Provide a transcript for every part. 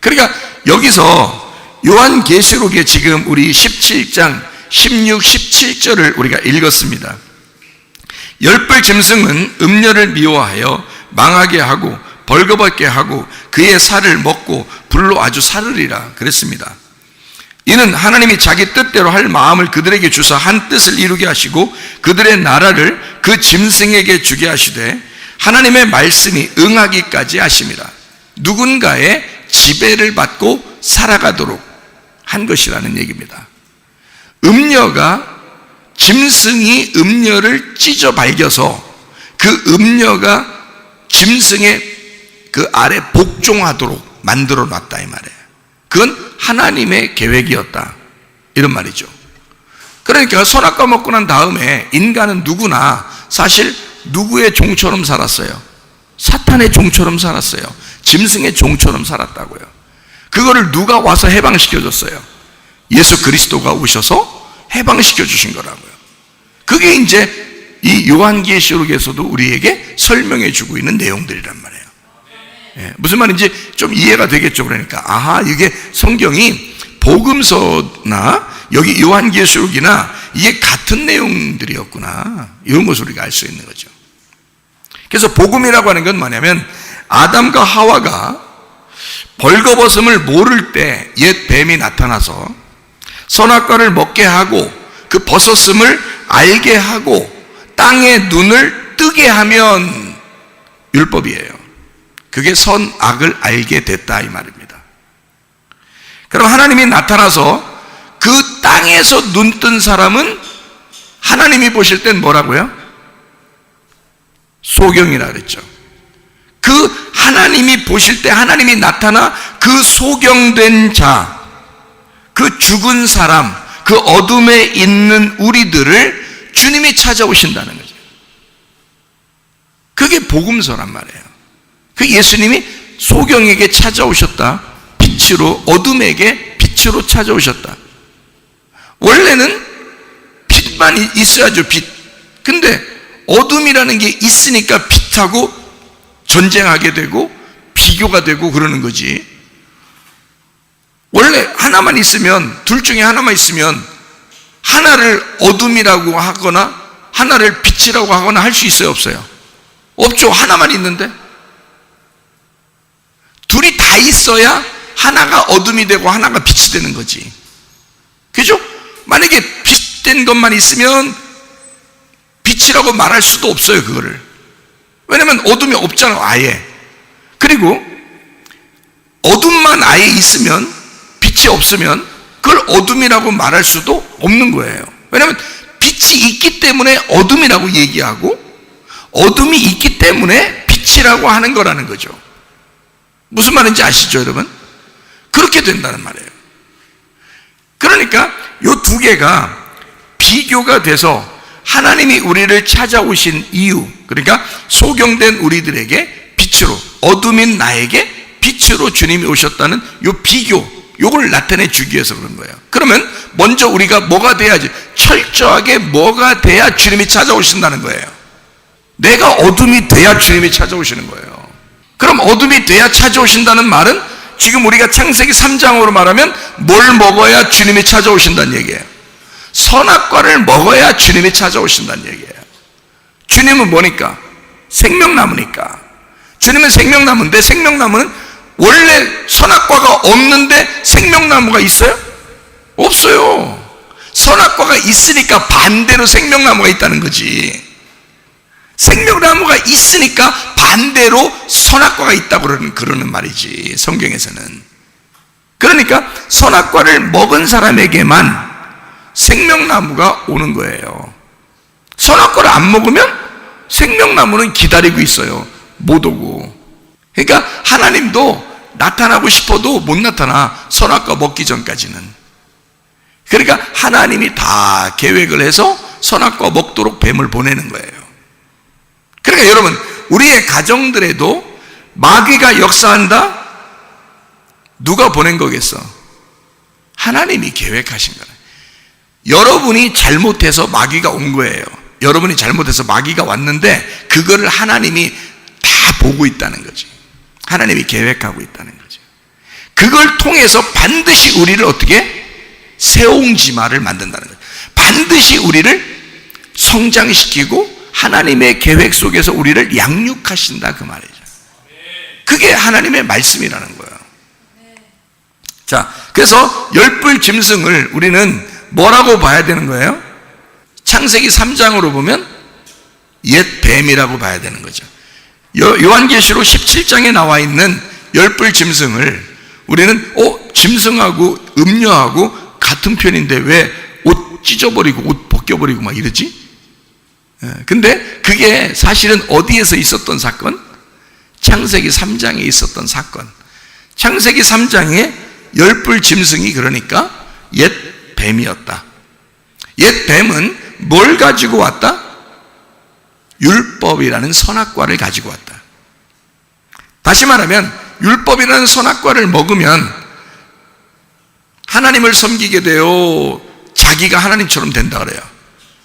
그러니까 여기서 요한계시록에 지금 우리 17장 16, 17절을 우리가 읽었습니다. 열불 짐승은 음녀를 미워하여 망하게 하고 벌거벗게 하고 그의 살을 먹고 불로 아주 사르리라 그랬습니다. 이는 하나님이 자기 뜻대로 할 마음을 그들에게 주사 한 뜻을 이루게 하시고 그들의 나라를 그 짐승에게 주게 하시되 하나님의 말씀이 응하기까지 하심이라. 누군가의 지배를 받고 살아가도록 한 것이라는 얘기입니다. 음녀가, 짐승이 음녀를 찢어 발겨서 그 음녀가 짐승의 그 아래 복종하도록 만들어 놨다 이 말이에요. 그건 하나님의 계획이었다 이런 말이죠. 그러니까 선악과 먹고 난 다음에 인간은 누구나 사실 누구의 종처럼 살았어요? 사탄의 종처럼 살았어요. 짐승의 종처럼 살았다고요. 그거를 누가 와서 해방시켜 줬어요? 예수 그리스도가 오셔서 해방시켜 주신 거라고요. 그게 이제 이 요한계시록에서도 우리에게 설명해 주고 있는 내용들이란 말이에요. 무슨 말인지 좀 이해가 되겠죠. 그러니까 아하, 이게 성경이 복음서나 여기 요한계시록이나 이게 같은 내용들이었구나, 이런 것을 우리가 알 수 있는 거죠. 그래서 복음이라고 하는 건 뭐냐면 아담과 하와가 벌거벗음을 모를 때 옛 뱀이 나타나서 선악과를 먹게 하고 그 벗었음을 알게 하고 땅의 눈을 뜨게 하면 율법이에요. 그게 선악을 알게 됐다 이 말입니다. 그럼 하나님이 나타나서 그 땅에서 눈 뜬 사람은 하나님이 보실 땐 뭐라고요? 소경이라 그랬죠. 그 하나님이 보실 때 하나님이 나타나 그 소경된 자, 그 죽은 사람, 그 어둠에 있는 우리들을 주님이 찾아오신다는 거죠. 그게 복음서란 말이에요. 그 예수님이 소경에게 찾아오셨다. 빛으로, 어둠에게 빛으로 찾아오셨다. 원래는 빛만 있어야죠, 빛. 근데 어둠이라는 게 있으니까 빛하고 전쟁하게 되고 비교가 되고 그러는 거지. 원래 하나만 있으면, 둘 중에 하나만 있으면 하나를 어둠이라고 하거나 하나를 빛이라고 하거나 할 수 있어요, 없어요? 없죠. 하나만 있는데. 둘이 다 있어야 하나가 어둠이 되고 하나가 빛이 되는 거지. 그죠? 만약에 빛된 것만 있으면 빛이라고 말할 수도 없어요, 그거를. 왜냐면 어둠이 없잖아, 아예. 그리고 어둠만 아예 있으면, 빛이 없으면 그걸 어둠이라고 말할 수도 없는 거예요. 왜냐면 빛이 있기 때문에 어둠이라고 얘기하고 어둠이 있기 때문에 빛이라고 하는 거라는 거죠. 무슨 말인지 아시죠, 여러분? 그렇게 된다는 말이에요. 그러니까 이 두 개가 비교가 돼서 하나님이 우리를 찾아오신 이유, 그러니까 소경된 우리들에게 빛으로, 어둠인 나에게 빛으로 주님이 오셨다는 이 비교, 이걸 나타내 주기 위해서 그런 거예요. 그러면 먼저 우리가 뭐가 돼야지? 철저하게 뭐가 돼야 주님이 찾아오신다는 거예요. 내가 어둠이 돼야 주님이 찾아오시는 거예요. 그럼 어둠이 돼야 찾아오신다는 말은 지금 우리가 창세기 3장으로 말하면 뭘 먹어야 주님이 찾아오신다는 얘기예요. 선악과를 먹어야 주님이 찾아오신다는 얘기예요. 주님은 뭐니까? 생명나무니까. 주님은 생명나무인데 생명나무는 원래 선악과가 없는데 생명나무가 있어요? 없어요. 선악과가 있으니까 반대로 생명나무가 있다는 거지. 생명나무가 있으니까 반대로 선악과가 있다고 그러는 말이지, 성경에서는. 그러니까 선악과를 먹은 사람에게만 생명나무가 오는 거예요. 선악과를 안 먹으면 생명나무는 기다리고 있어요. 못 오고. 그러니까 하나님도 나타나고 싶어도 못 나타나, 선악과 먹기 전까지는. 그러니까 하나님이 다 계획을 해서 선악과 먹도록 뱀을 보내는 거예요. 그러니까 여러분, 우리의 가정들에도 마귀가 역사한다? 누가 보낸 거겠어? 하나님이 계획하신 거예요. 여러분이 잘못해서 마귀가 온 거예요. 여러분이 잘못해서 마귀가 왔는데 그거를 하나님이 다 보고 있다는 거지. 하나님이 계획하고 있다는 거죠. 그걸 통해서 반드시 우리를 어떻게? 새옹지마를 만든다는 거예요. 반드시 우리를 성장시키고 하나님의 계획 속에서 우리를 양육하신다, 그 말이죠. 그게 하나님의 말씀이라는 거예요. 자, 그래서 열불 짐승을 우리는 뭐라고 봐야 되는 거예요? 창세기 3장으로 보면 옛 뱀이라고 봐야 되는 거죠. 요한계시록 17장에 나와 있는 열불 짐승을 우리는 짐승하고 음녀하고 같은 편인데 왜 옷 찢어버리고 옷 벗겨버리고 막 이러지? 근데 그게 사실은 어디에서 있었던 사건? 창세기 3장에 있었던 사건. 창세기 3장에 열불 짐승이 그러니까 옛 뱀이었다. 옛 뱀은 뭘 가지고 왔다? 율법이라는 선악과를 가지고 왔다. 다시 말하면 율법이라는 선악과를 먹으면 하나님을 섬기게 되어 자기가 하나님처럼 된다 그래요.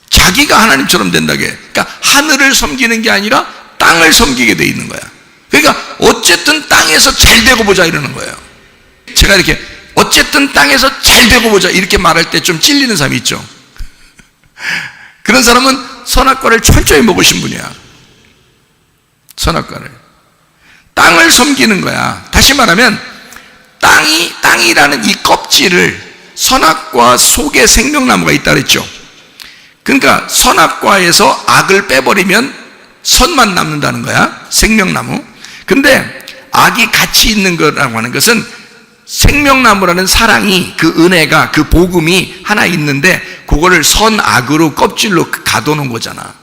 자기가 하나님처럼 된다게. 그러니까 하늘을 섬기는 게 아니라 땅을 섬기게 돼 있는 거야. 그러니까 어쨌든 땅에서 잘 되고 보자 이러는 거예요. 제가 이렇게 어쨌든 땅에서 잘 되고 보자 이렇게 말할 때 좀 찔리는 사람이 있죠. 그런 사람은 선악과를 철저히 먹으신 분이야. 선악과를. 땅을 섬기는 거야. 다시 말하면 땅이라는 이 껍질을, 선악과 속에 생명나무가 있다 그랬죠. 그러니까 선악과에서 악을 빼버리면 선만 남는다는 거야. 생명나무. 근데 악이 같이 있는 거라고 하는 것은 생명나무라는 사랑이, 그 은혜가, 그 복음이 하나 있는데 그거를 선악으로 껍질로 가둬놓은 거잖아.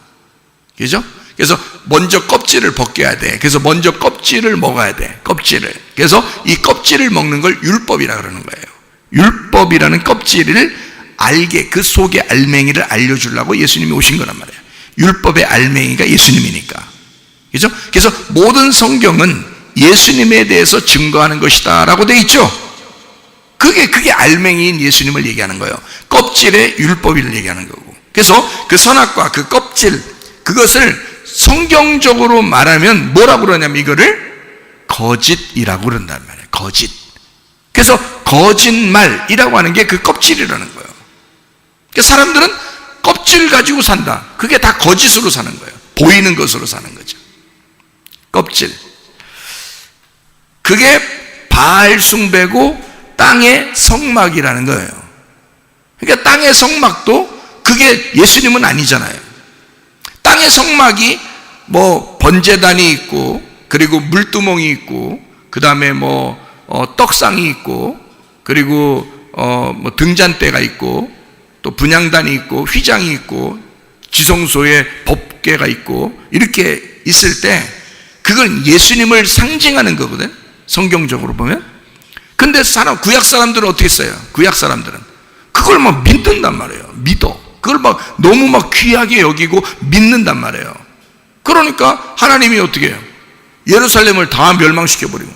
그죠? 그래서 먼저 껍질을 벗겨야 돼. 그래서 먼저 껍질을 먹어야 돼. 껍질을. 그래서 이 껍질을 먹는 걸 율법이라 그러는 거예요. 율법이라는 껍질을 알게, 그 속의 알맹이를 알려주려고 예수님이 오신 거란 말이에요. 율법의 알맹이가 예수님이니까. 그죠? 그래서 모든 성경은 예수님에 대해서 증거하는 것이다 라고 돼 있죠. 그게 알맹이인 예수님을 얘기하는 거예요. 껍질의 율법을 얘기하는 거고. 그래서 그 선악과 그 껍질, 그것을 성경적으로 말하면 뭐라고 그러냐면 이거를 거짓이라고 그런단 말이에요. 거짓. 그래서 거짓말이라고 하는 게 그 껍질이라는 거예요. 그러니까 사람들은 껍질 가지고 산다. 그게 다 거짓으로 사는 거예요. 보이는 것으로 사는 거죠. 껍질. 그게 바알 숭배고 땅의 성막이라는 거예요. 그러니까 땅의 성막도 그게 예수님은 아니잖아요. 땅의 성막이 뭐 번제단이 있고, 그리고 물두멍이 있고, 그 다음에 떡상이 있고, 그리고 뭐 등잔대가 있고, 또 분향단이 있고, 휘장이 있고, 지성소에 법궤가 있고, 이렇게 있을 때 그건 예수님을 상징하는 거거든, 성경적으로 보면. 근데 구약 사람들은 어떻게 써요? 구약 사람들은 그걸 막 믿는단 말이에요. 믿어. 그걸 막 너무 막 귀하게 여기고 믿는단 말이에요. 그러니까 하나님이 어떻게 해요? 예루살렘을 다 멸망시켜버리고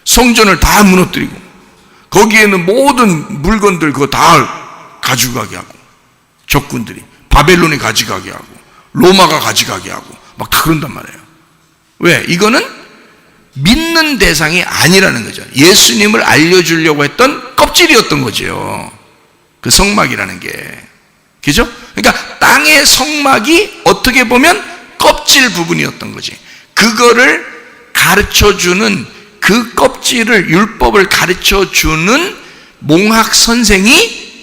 성전을 다 무너뜨리고 거기에 있는 모든 물건들 그거 다 가져가게 하고, 적군들이 바벨론이 가져가게 하고 로마가 가져가게 하고 막 다 그런단 말이에요. 왜? 이거는 믿는 대상이 아니라는 거죠. 예수님을 알려주려고 했던 껍질이었던 거죠. 그 성막이라는 게. 그죠? 그러니까 땅의 성막이 어떻게 보면 껍질 부분이었던 거지. 그거를 가르쳐주는, 그 껍질을, 율법을 가르쳐주는 몽학 선생이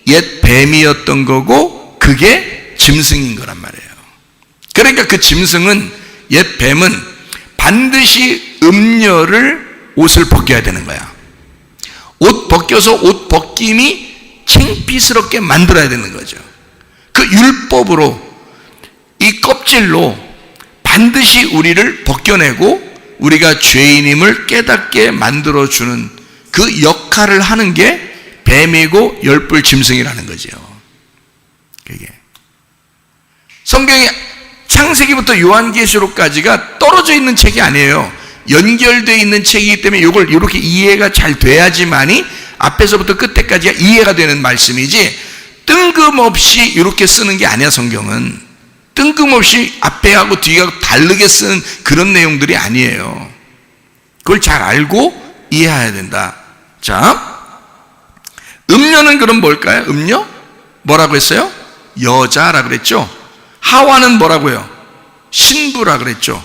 옛 뱀이었던 거고, 그게 짐승인 거란 말이에요. 그러니까 그 짐승은, 옛 뱀은 반드시 음녀를 옷을 벗겨야 되는 거야. 옷 벗겨서 옷 벗김이 창피스럽게 만들어야 되는 거죠. 그 율법으로, 이 껍질로 반드시 우리를 벗겨내고 우리가 죄인임을 깨닫게 만들어주는 그 역할을 하는 게 뱀이고 열불 짐승이라는 거죠. 그게 성경에 창세기부터 요한계시록까지가 떨어져 있는 책이 아니에요. 연결되어 있는 책이기 때문에 이걸 이렇게 이해가 잘 돼야지만이 앞에서부터 끝에까지가 이해가 되는 말씀이지, 뜬금없이 이렇게 쓰는 게 아니야. 성경은 뜬금없이 앞에하고 뒤하고 다르게 쓰는 그런 내용들이 아니에요. 그걸 잘 알고 이해해야 된다. 자, 음녀는 그럼 뭘까요? 음녀? 뭐라고 했어요? 여자라 그랬죠? 하와는 뭐라고요? 신부라 그랬죠?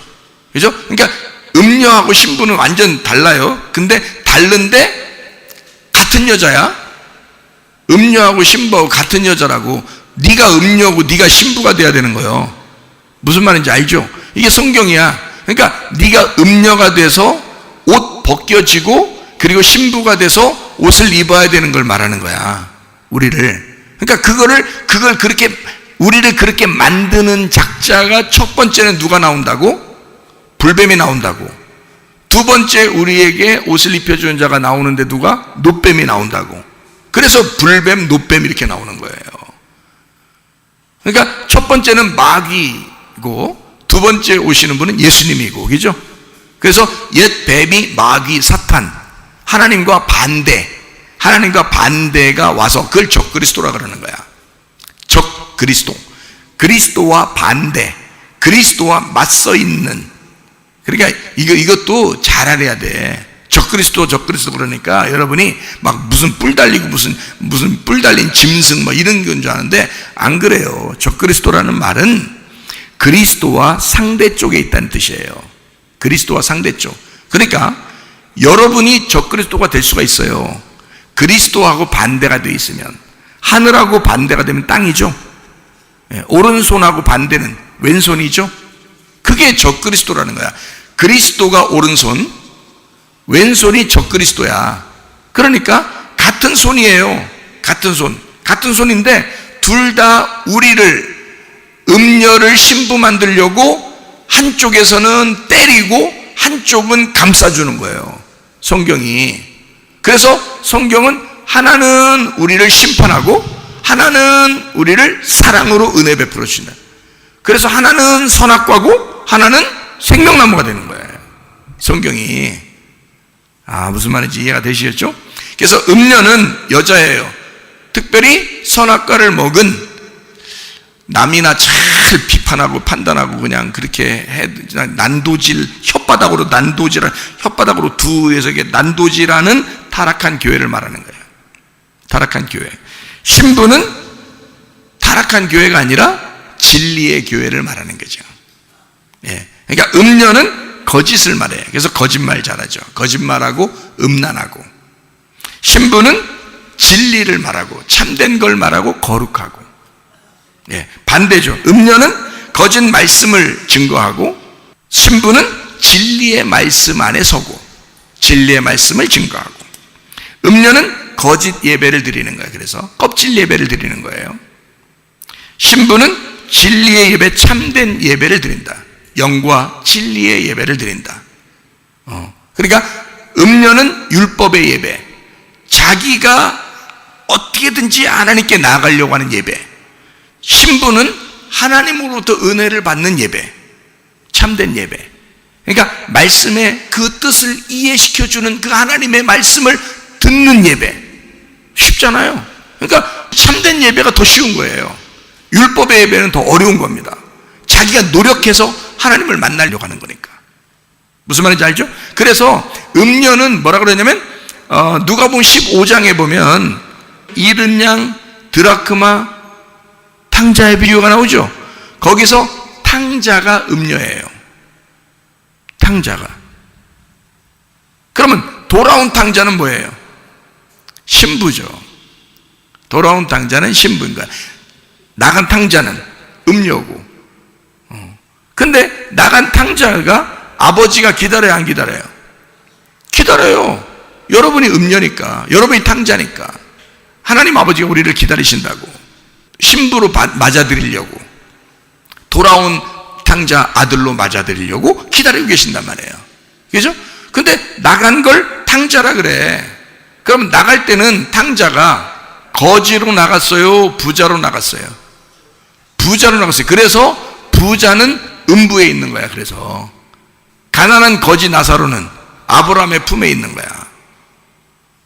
그죠? 그러니까 음녀하고 신부는 완전 달라요. 근데 다른데 같은 여자야. 음녀하고 신부하고 같은 여자라고. 네가 음녀고 네가 신부가 돼야 되는 거예요. 무슨 말인지 알죠? 이게 성경이야. 그러니까 네가 음녀가 돼서 옷 벗겨지고 그리고 신부가 돼서 옷을 입어야 되는 걸 말하는 거야. 우리를. 그러니까 그걸 그렇게 우리를 그렇게 만드는 작자가 첫 번째는 누가 나온다고? 불뱀이 나온다고. 두 번째 우리에게 옷을 입혀주는 자가 나오는데 누가? 놋뱀이 나온다고. 그래서 불뱀, 놋뱀 이렇게 나오는 거예요. 그러니까 첫 번째는 마귀고 두 번째 오시는 분은 예수님이고, 그죠? 그래서 옛 뱀이 마귀, 사탄, 하나님과 반대, 하나님과 반대가 와서 그걸 적그리스도라 그러는 거야. 적그리스도. 그리스도와 반대, 그리스도와 맞서 있는. 그러니까 이것도 잘 알아야 돼. 적그리스도 그러니까 여러분이 막 무슨 뿔 달리고 무슨 뿔 달린 짐승 뭐 이런 건 줄 아는데 안 그래요. 적그리스도라는 말은 그리스도와 상대 쪽에 있다는 뜻이에요. 그리스도와 상대 쪽. 그러니까 여러분이 적그리스도가 될 수가 있어요. 그리스도하고 반대가 되어 있으면. 하늘하고 반대가 되면 땅이죠. 오른손하고 반대는 왼손이죠. 그게 적그리스도라는 거야. 그리스도가 오른손, 왼손이 적그리스도야. 그러니까 같은 손이에요. 같은 손인데 둘 다 우리를 음녀를 신부 만들려고 한쪽에서는 때리고 한쪽은 감싸주는 거예요. 성경이. 그래서 성경은 하나는 우리를 심판하고 하나는 우리를 사랑으로 은혜 베풀어 주신다. 그래서 하나는 선악과고 하나는 생명나무가 되는 거예요. 성경이. 무슨 말인지 이해가 되시겠죠? 그래서 음녀는 여자예요. 특별히 선악과를 먹은 남이나 잘 비판하고 판단하고 그냥 그렇게 난도질, 혓바닥으로 두에서 난도질하는 타락한 교회를 말하는 거예요. 타락한 교회. 신부는 타락한 교회가 아니라 진리의 교회를 말하는 거죠. 그러니까 음녀는 거짓을 말해요. 그래서 거짓말 잘하죠. 거짓말하고 음란하고. 신부는 진리를 말하고 참된 걸 말하고 거룩하고. 반대죠. 음녀는 거짓 말씀을 증거하고 신부는 진리의 말씀 안에 서고 진리의 말씀을 증거하고. 음녀는 거짓 예배를 드리는 거예요. 그래서 껍질 예배를 드리는 거예요. 신부는 진리의 예배, 참된 예배를 드린다. 영과 진리의 예배를 드린다. 그러니까 음녀는 율법의 예배, 자기가 어떻게든지 하나님께 나아가려고 하는 예배. 신부는 하나님으로부터 은혜를 받는 예배, 참된 예배. 그러니까 말씀의 그 뜻을 이해시켜주는 그 하나님의 말씀을 듣는 예배. 쉽잖아요. 그러니까 참된 예배가 더 쉬운 거예요. 율법의 예배는 더 어려운 겁니다. 자기가 노력해서 하나님을 만나려고 하는 거니까. 무슨 말인지 알죠? 그래서 음녀는 뭐라 그러냐면 누가복음 15장에 보면 이른 양, 드라크마, 탕자의 비유가 나오죠. 거기서 탕자가 음녀예요. 탕자가. 그러면 돌아온 탕자는 뭐예요? 신부죠. 돌아온 탕자는 신부인 거야. 나간 탕자는 음녀고. 근데 나간 탕자가 아버지가 기다려요, 안 기다려요? 기다려요. 여러분이 음녀니까, 여러분이 탕자니까. 하나님 아버지가 우리를 기다리신다고. 신부로 맞아들이려고, 돌아온 탕자 아들로 맞아들이려고 기다리고 계신단 말이에요. 그죠? 근데 나간 걸 탕자라 그래. 그럼 나갈 때는 탕자가 거지로 나갔어요? 부자로 나갔어요? 부자로 나갔어요. 그래서 부자는 음부에 있는 거야. 그래서 가난한 거지 나사로는 아브라함의 품에 있는 거야.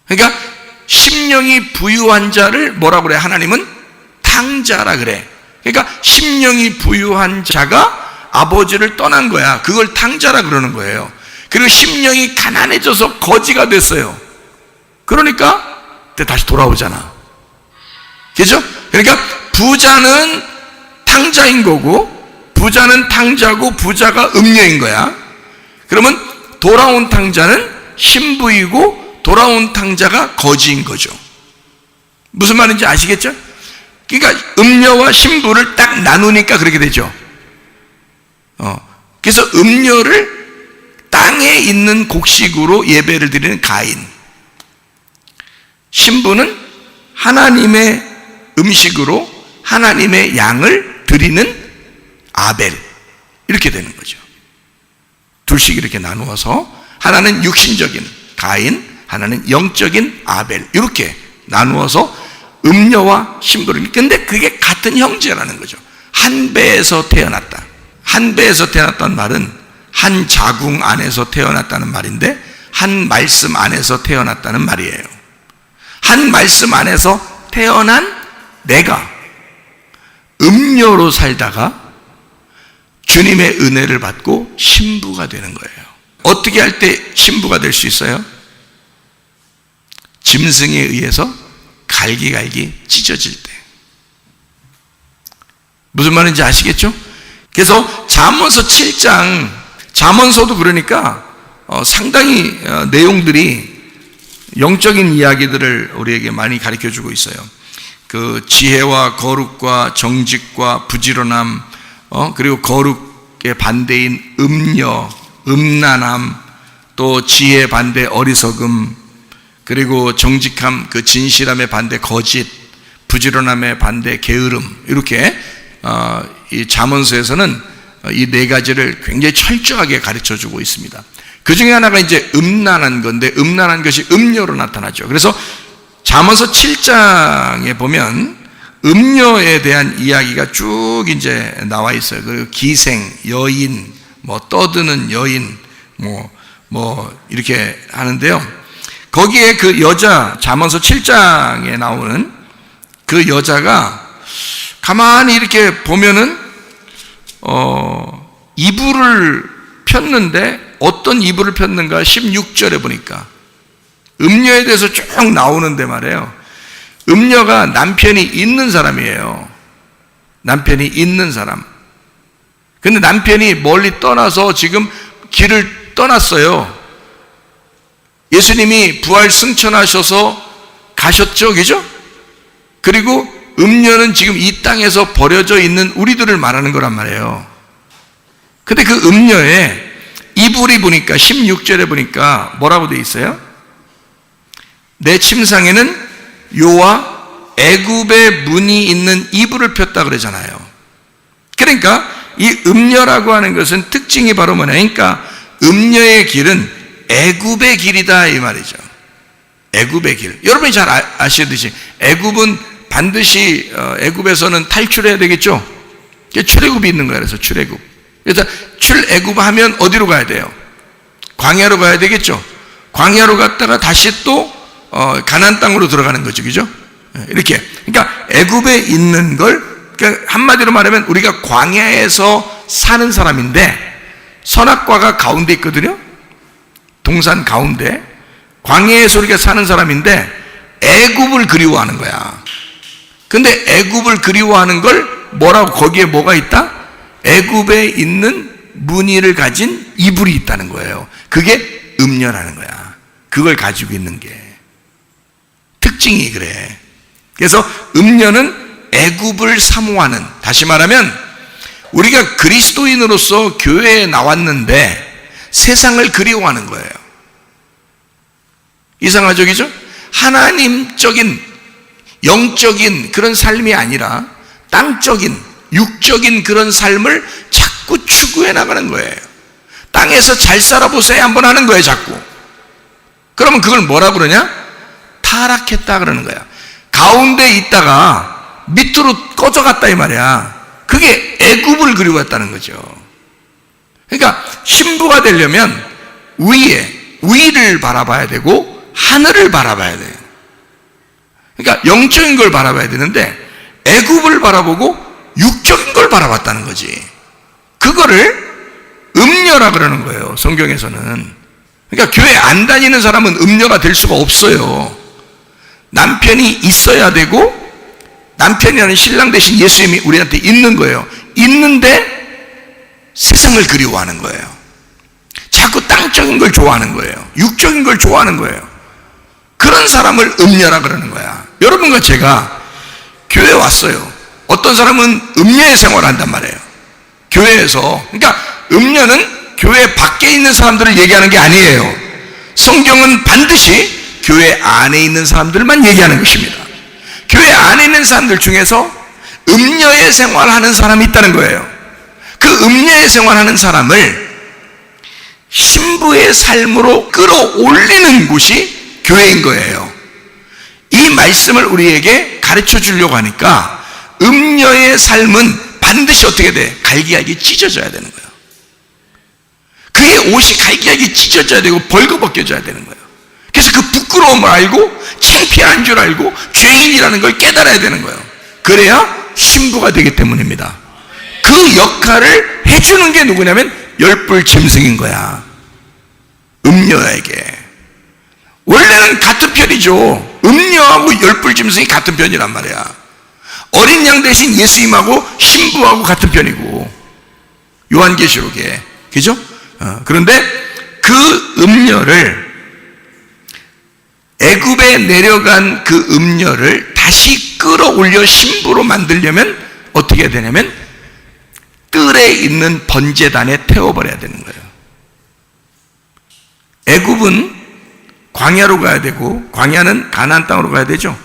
그러니까 심령이 부유한 자를 뭐라고 그래? 하나님은 탕자라 그래. 그러니까 심령이 부유한 자가 아버지를 떠난 거야. 그걸 탕자라 그러는 거예요. 그리고 심령이 가난해져서 거지가 됐어요. 그러니까 다시 돌아오잖아. 그죠? 그러니까 부자는 탕자인 거고, 부자는 탕자고, 부자가 음녀인 거야. 그러면 돌아온 탕자는 신부이고, 돌아온 탕자가 거지인 거죠. 무슨 말인지 아시겠죠? 그러니까 음녀와 신부를 딱 나누니까 그렇게 되죠. 그래서 음녀를 땅에 있는 곡식으로 예배를 드리는 가인, 신부는 하나님의 음식으로 하나님의 양을 드리는 아벨, 이렇게 되는 거죠. 둘씩 이렇게 나누어서 하나는 육신적인 가인, 하나는 영적인 아벨, 이렇게 나누어서 음녀와 신부를. 근데 그게 같은 형제라는 거죠. 한 배에서 태어났다. 한 배에서 태어났다는 말은 한 자궁 안에서 태어났다는 말인데, 한 말씀 안에서 태어났다는 말이에요. 한 말씀 안에서 태어난 내가 음녀로 살다가 주님의 은혜를 받고 신부가 되는 거예요. 어떻게 할 때 신부가 될 수 있어요? 짐승에 의해서 갈기갈기 찢어질 때. 무슨 말인지 아시겠죠? 그래서 잠언서 7장, 잠언서도 그러니까 상당히 내용들이 영적인 이야기들을 우리에게 많이 가르쳐주고 있어요. 그 지혜와 거룩과 정직과 부지런함, 그리고 거룩의 반대인 음녀, 음란함, 또 지혜의 반대 어리석음, 그리고 정직함, 그 진실함의 반대 거짓, 부지런함의 반대 게으름, 이렇게 이 잠언서에서는 이 네 가지를 굉장히 철저하게 가르쳐주고 있습니다. 그 중에 하나가 이제 음란한 건데, 음란한 것이 음녀로 나타나죠. 그래서 잠언서 7장에 보면 음녀에 대한 이야기가 쭉 이제 나와 있어요. 그리고 기생, 여인, 떠드는 여인, 이렇게 하는데요. 거기에 그 여자, 잠언서 7장에 나오는 그 여자가 가만히 이렇게 보면은 이불을 폈는데, 어떤 이불을 폈는가 16절에 보니까 음녀에 대해서 쭉 나오는데 말이에요. 음녀가 남편이 있는 사람이에요. 남편이 있는 사람. 근데 남편이 멀리 떠나서 지금 길을 떠났어요. 예수님이 부활 승천하셔서 가셨죠, 그죠? 그리고 음녀는 지금 이 땅에서 버려져 있는 우리들을 말하는 거란 말이에요. 근데 그 음녀에 이불이 보니까 16절에 보니까 뭐라고 되어 있어요? 내 침상에는 요와 애굽의 문이 있는 이불을 폈다 그러잖아요. 그러니까 이 음녀라고 하는 것은 특징이 바로 뭐냐? 그러니까 음녀의 길은 애굽의 길이다 이 말이죠. 애굽의 길. 여러분이 잘 아시듯이 애굽은 반드시 애굽에서는 탈출해야 되겠죠. 출애굽이 있는 거예요. 그래서 출애굽. 그래서 출애굽하면 어디로 가야 돼요? 광야로 가야 되겠죠. 광야로 갔다가 다시 또 가나안 땅으로 들어가는 거죠, 그죠? 이렇게. 그러니까 애굽에 있는 걸, 그러니까 한마디로 말하면 우리가 광야에서 사는 사람인데, 선악과가 가운데 있거든요. 동산 가운데. 광야에서 우리가 사는 사람인데 애굽을 그리워하는 거야. 근데 애굽을 그리워하는 걸 뭐라고, 거기에 뭐가 있다? 애굽에 있는 무늬를 가진 이불이 있다는 거예요. 그게 음녀라는 거야. 그걸 가지고 있는 게 특징이 그래. 그래서 음녀는 애굽을 사모하는, 다시 말하면 우리가 그리스도인으로서 교회에 나왔는데 세상을 그리워하는 거예요. 이상하죠, 그죠? 하나님적인 영적인 그런 삶이 아니라 땅적인 육적인 그런 삶을 자꾸 추구해 나가는 거예요. 땅에서 잘 살아보세요 한번 하는 거예요, 자꾸. 그러면 그걸 뭐라 그러냐? 타락했다 그러는 거야. 가운데 있다가 밑으로 꺼져갔다 이 말이야. 그게 애굽을 그리워했다는 거죠. 그러니까 신부가 되려면 위를 바라봐야 되고 하늘을 바라봐야 돼요. 그러니까 영적인 걸 바라봐야 되는데 애굽을 바라보고 육적인 걸 바라봤다는 거지. 그거를 음녀라 그러는 거예요, 성경에서는. 그러니까 교회 안 다니는 사람은 음녀가 될 수가 없어요. 남편이 있어야 되고, 남편이라는 신랑 대신 예수님이 우리한테 있는 거예요. 있는데 세상을 그리워하는 거예요. 자꾸 땅적인 걸 좋아하는 거예요. 육적인 걸 좋아하는 거예요. 그런 사람을 음녀라 그러는 거야. 여러분과 제가 교회에 왔어요. 어떤 사람은 음녀의 생활을 한단 말이에요. 교회에서. 그러니까 음녀는 교회 밖에 있는 사람들을 얘기하는 게 아니에요. 성경은 반드시 교회 안에 있는 사람들만 얘기하는 것입니다. 교회 안에 있는 사람들 중에서 음녀의 생활하는 사람이 있다는 거예요. 그 음녀의 생활하는 사람을 신부의 삶으로 끌어올리는 곳이 교회인 거예요. 이 말씀을 우리에게 가르쳐 주려고 하니까 음녀의 삶은 반드시 어떻게 돼? 갈기갈기 찢어져야 되는 거예요. 그의 옷이 갈기갈기 찢어져야 되고 벌거벗겨져야 되는 거예요. 그래서 그 부끄러움을 알고 창피한 줄 알고 죄인이라는 걸 깨달아야 되는 거예요. 그래야 신부가 되기 때문입니다. 그 역할을 해주는 게 누구냐면 열불 짐승인 거야. 음녀에게. 원래는 같은 편이죠. 음녀하고 열불 짐승이 같은 편이란 말이야. 어린 양 대신 예수님하고 신부하고 같은 편이고, 요한계시록에, 그죠? 그런데 그 음녀를, 애굽에 내려간 그 음녀를 다시 끌어올려 신부로 만들려면 어떻게 해야 되냐면 뜰에 있는 번제단에 태워버려야 되는 거예요. 애굽은 광야로 가야 되고, 광야는 가나안 땅으로 가야 되죠.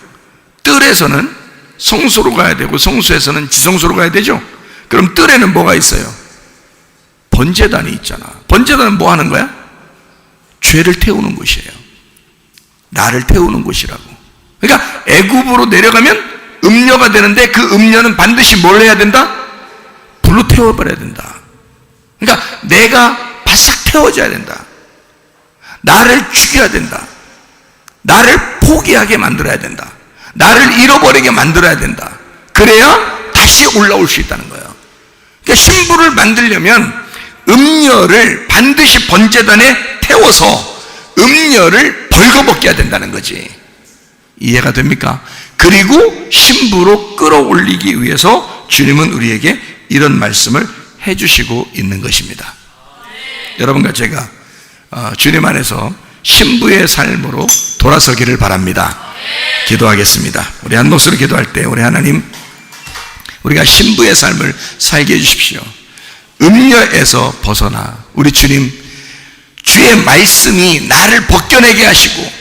뜰에서는 성소로 가야 되고, 성소에서는 지성소로 가야 되죠. 그럼 뜰에는 뭐가 있어요? 번제단이 있잖아. 번제단은 뭐 하는 거야? 죄를 태우는 곳이에요. 나를 태우는 곳이라고. 그러니까 애굽으로 내려가면 음녀가 되는데, 그 음녀는 반드시 뭘 해야 된다? 불로 태워버려야 된다. 그러니까 내가 바싹 태워져야 된다. 나를 죽여야 된다. 나를 포기하게 만들어야 된다. 나를 잃어버리게 만들어야 된다. 그래야 다시 올라올 수 있다는 거예요. 그러니까 신부를 만들려면 음녀를 반드시 번제단에 태워서 음녀를 벌거벗겨야 된다는 거지. 이해가 됩니까? 그리고 신부로 끌어올리기 위해서 주님은 우리에게 이런 말씀을 해주시고 있는 것입니다. 여러분과 제가 주님 안에서 신부의 삶으로 돌아서기를 바랍니다. 기도하겠습니다. 우리 한 목소리 기도할 때, 우리 하나님, 우리가 신부의 삶을 살게 해주십시오. 음녀에서 벗어나 우리 주님, 주의 말씀이 나를 벗겨내게 하시고,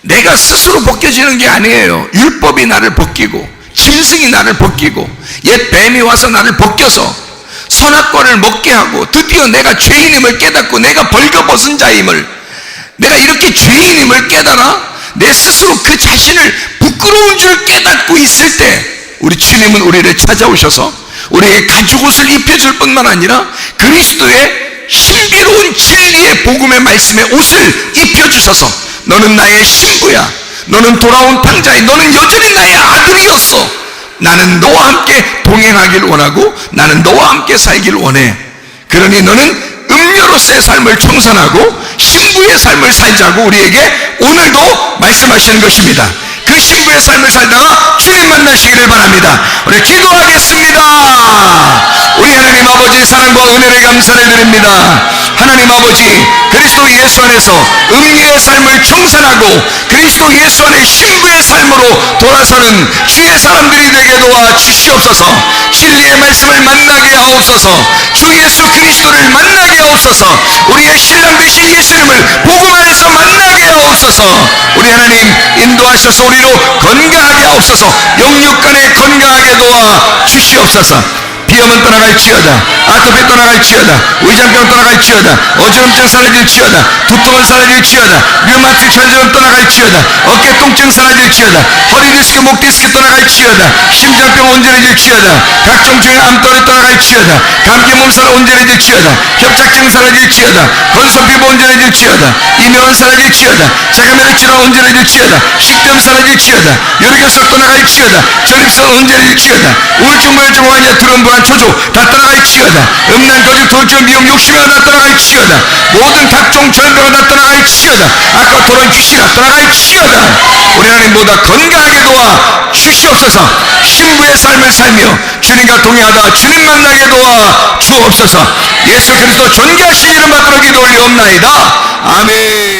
내가 스스로 벗겨지는 게 아니에요. 율법이 나를 벗기고, 짐승이 나를 벗기고, 옛 뱀이 와서 나를 벗겨서 선악과를 먹게 하고, 드디어 내가 죄인임을 깨닫고 내가 벌거벗은 자임을, 내가 이렇게 죄인임을 깨달아 내 스스로 그 자신을 부끄러운 줄 깨닫고 있을 때, 우리 주님은 우리를 찾아오셔서 우리에게 가죽옷을 입혀줄 뿐만 아니라 그리스도의 신비로운 진리의 복음의 말씀의 옷을 입혀주셔서, 너는 나의 신부야, 너는 돌아온 탕자야, 너는 여전히 나의 아들이었어, 나는 너와 함께 동행하길 원하고 나는 너와 함께 살길 원해. 그러니 너는 음녀로서의 삶을 청산하고 신부의 삶을 살자고 우리에게 오늘도 말씀하시는 것입니다. 그 신부의 삶을 살다가 주님 만나시기를 바랍니다. 우리 기도하겠습니다. 우리 하나님 아버지, 사랑과 은혜를 감사를 드립니다. 하나님 아버지, 그리스도 예수 안에서 음녀의 삶을 청산하고 그리스도 예수 안에 신부의 삶으로 돌아서는 주의 사람들이 되게 도와 주시옵소서. 진리의 말씀을 만나게 하옵소서. 주 예수 그리스도를 만나게 하옵소서. 우리의 신랑 되신 예수님을 복음 안에서 만나게 하옵소서. 우리 하나님 인도하셔서 우리로 건강하게 하옵소서. 영육간에 건강하게 도와 주시옵소서. 비염은 떠나갈지어다, 아토피 떠나갈지어다, 위장병 떠나갈지어다, 어지럼증 사라질지어다, 두통은 사라질지어다, 류마틱 전증은 떠나갈지어다, 어깨 통증 사라질지어다, 허리 디스크, 목 디스크 떠나갈지어다, 심장병 온전해질지어다, 각종 중의 암tor이 떠나갈지어다, 감기 몸살 온전해질지어다, 협착증 사라질지어다, 건선 피부 온전해질지어다, 이명은 사라질지어다, 자가면역 질환 온전해질지어다, 식병 사라질지어다, 혈액결석 떠나갈지어다, 전립선 온전해질지어다, 우울증, 고혈증, 환자, 두런부 불안, 초조 다 떠나갈지어다. 음란, 거짓, 도적, 미움, 욕심이 다 떠나갈지어다. 모든 각종 절병을 다 떠나갈지어다. 악과 더러운 귀신이 다 떠나갈지어다. 우리 하나님 모두 건강하게 도와 주시옵소서. 신부의 삶을 살며 주님과 동행하다 주님 만나게 도와 주옵소서. 예수 그리스도 존귀하신 이름 받들어 기도 올리옵나이다. 아멘.